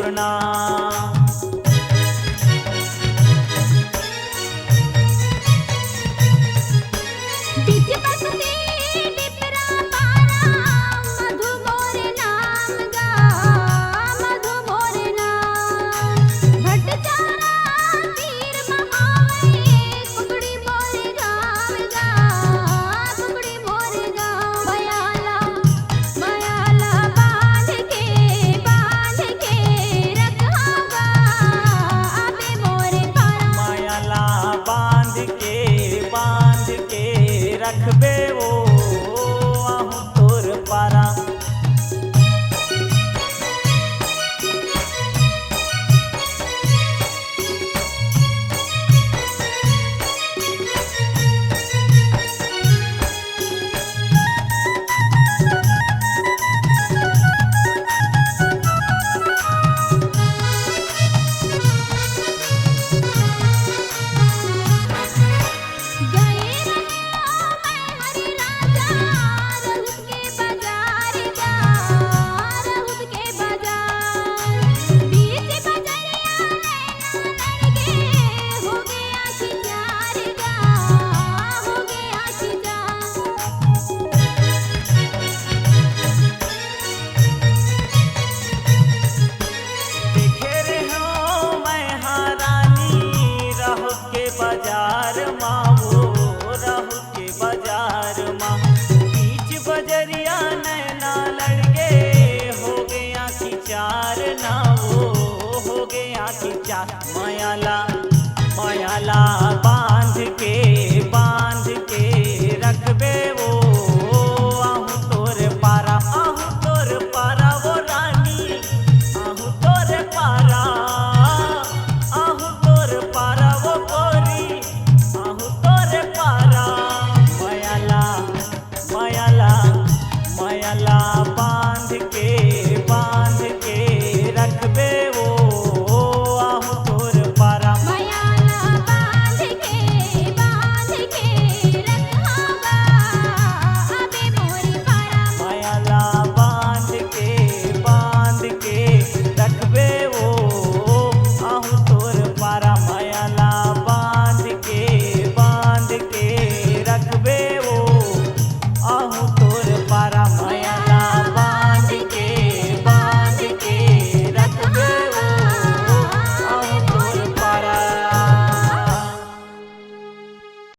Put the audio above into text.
टिपना। रखबे वो आहू तोर पारा। बाजार माँ वो रहु के बाजार माँ बीच बजरिया नैना लड़के हो गया कि चार ना वो हो गया कि चार। मायाला मायाला बांध के रखबे वो आहू तोर पारा। आहू तोर पारा वो रानी आहू तोर पारा। आहू तोर पारा वो गोरी आहू तोर पारा। मायाला मायाला मायाला बांध के रखबे वो आहू तोर पारा। मायाला बांध के रखावा आबे मोर पारा। मायाला बांध के रखबे वो आहू तोर पारा। मायाला बांध के रखबे वो आहू तोर पारा।